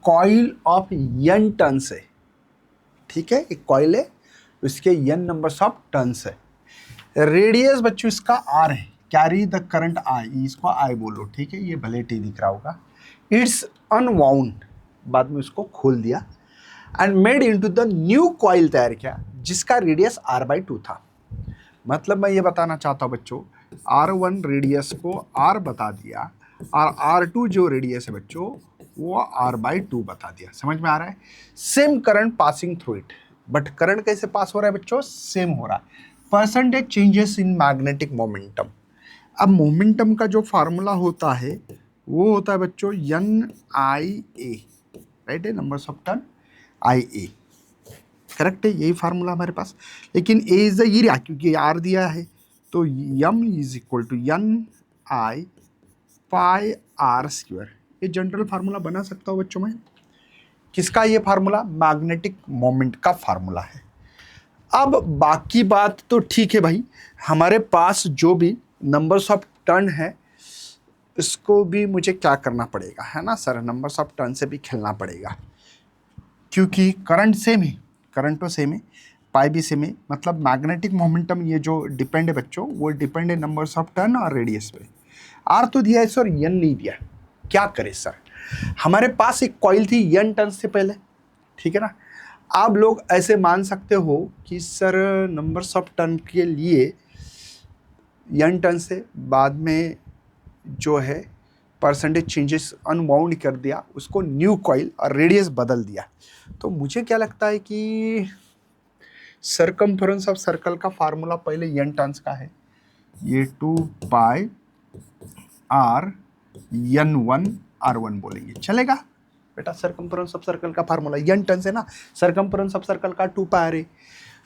Coil of n turns है, ठीक है, एक कॉइल है उसके n नंबर्स ऑफ टर्न्स है। रेडियस बच्चों इसका r है, कैरी द करंट I, इसको I बोलो, ठीक है, ये भले T दिख रहा होगा। इट्स अनवाउंड, बाद में उसको खोल दिया, and made into the new coil तैयार किया जिसका रेडियस r/2 था। मतलब मैं ये बताना चाहता हूँ बच्चों, R1 रेडियस को R बता दिया और R2 जो रेडियस है बच्चों वो R/2 बता दिया। समझ में आ रहा है? Same current passing through it, but current कैसे पास हो रहा है बच्चों? सेम हो रहा है। Percentage changes in magnetic momentum. अब मोमेंटम का जो फार्मूला होता है वो होता है बच्चों NIA, राइट है, numbers of turn IA, correct है, यही फार्मूला हमारे पास। लेकिन A इज द एरिया, क्योंकि R दिया है तो M is equal to NI pi R²। ये जनरल फार्मूला बना सकता हूँ बच्चों मैं। किसका ये फार्मूला? मैग्नेटिक मोमेंट का फार्मूला है। अब बाकी बात तो ठीक है भाई, हमारे पास जो भी नंबर्स ऑफ टर्न है इसको भी मुझे क्या करना पड़ेगा, है ना सर, नंबर्स ऑफ टर्न से भी खेलना पड़ेगा, क्योंकि करंट सेम है, करंट तो सेम है, पाई भी सेम है। मतलब मैग्नेटिक मोमेंटम ये जो डिपेंड है बच्चों वो डिपेंड है नंबर्स ऑफ टर्न और रेडियस पे। आर तो दिया है सर, n नहीं दिया, क्या करे सर? हमारे पास एक कॉइल थी n टर्न से पहले, ठीक है ना। आप लोग ऐसे मान सकते हो कि सर नंबर्स ऑफ टर्न के लिए n टर्न से बाद में जो है परसेंटेज चेंजेस अनबाउंड कर दिया, उसको न्यू कॉइल और रेडियस बदल दिया। तो मुझे क्या लगता है कि सर्कमफरेंस ऑफ सर्कल का फार्मूला पहले n टर्न्स का है, ये 2 पाई R N1 R1 बोलेंगे, चलेगा बेटा। सर्कमफरेंस ऑफ सर्कल का फार्मूला n टर्न्स है ना, सर्कमफरेंस ऑफ सर्कल का 2 पाई R है।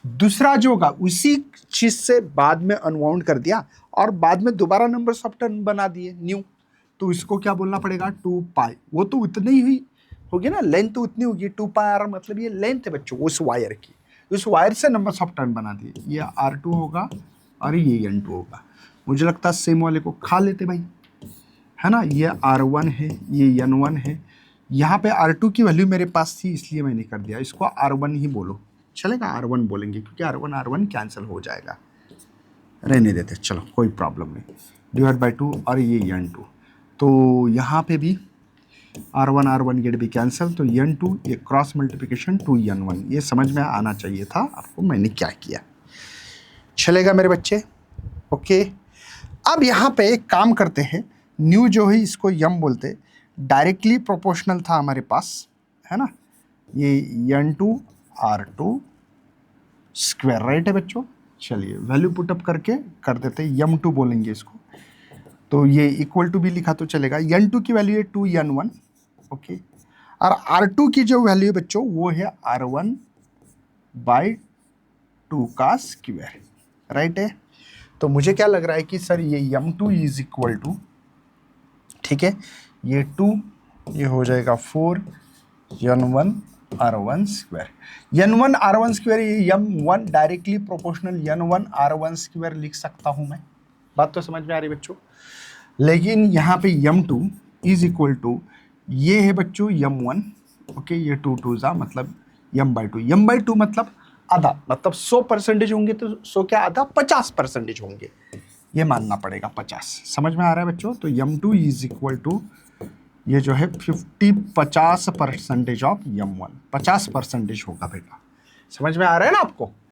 दूसरा जो होगा उसी चीज से बाद में अनवाउंड कर दिया और बाद में दोबारा नंबर्स ऑफ टर्न बना दिए न्यू, तो इसको क्या बोलना पड़ेगा? 2 पाई। वो तो उतनी ही होगी ना, लेंथ तो उतनी होगी, 2 पाई R मतलब ये लेंथ है बच्चों उस वायर की, उस वायर से नंबर्स ऑफ टर्न बना दिए। ये R2 होगा और ये N2 होगा। मुझे लगता है सेम वाले को खा लेते भाई, है ना। ये R1 है, ये N1 है, यहाँ पे R2 की वैल्यू मेरे पास थी इसलिए मैंने कर दिया, इसको R1 ही बोलो, चलेगा, R1 बोलेंगे क्योंकि R1 कैंसिल हो जाएगा, रहने देते, चलो कोई प्रॉब्लम नहीं। डिवाइड बाई 2 और ये N2, तो यहाँ पे भी R1 गेट भी कैंसिल, तो N2 ये क्रॉस मल्टीप्लिकेशन 2N1, ये समझ में आना चाहिए था आपको मैंने क्या किया। चलेगा मेरे बच्चे? ओके। अब यहाँ पे एक काम करते हैं, न्यू जो है इसको M बोलते, डायरेक्टली प्रोपोर्शनल था हमारे पास, है ना, ये N2 R2 स्क्वायर, राइट है बच्चों। चलिए वैल्यू पुटअप करके कर देते हैं, M2 बोलेंगे इसको, तो ये इक्वल टू भी लिखा तो चलेगा। N2 की वैल्यू है 2N1, ओके, और R2 की जो वैल्यू है बच्चों वो है R1 बाई 2 का स्क्वायर, राइट है। तो मुझे क्या लग रहा है कि सर ये M2 इज इक्वल टू, ठीक है, ये 2 ये हो जाएगा 4 N1 R1 square. N1 R1 square, ये M1 directly proportional N1 R1 square लिख सकता हूं मैं, बात तो समझ में आ रही बच्चों। लेकिन यहाँ पे M2 इज इक्वल टू, ये है बच्चों M1, ओके, ये 2 2 जा मतलब M/2, M/2 मतलब आधा, मतलब 100% होंगे तो 100 क्या आधा, 50% होंगे, ये मानना पड़ेगा 50। समझ में आ रहा है बच्चों? तो M2 इज इक्वल टू ये जो है 50% ऑफ M1, 50% होगा बेटा। समझ में आ रहा है ना आपको?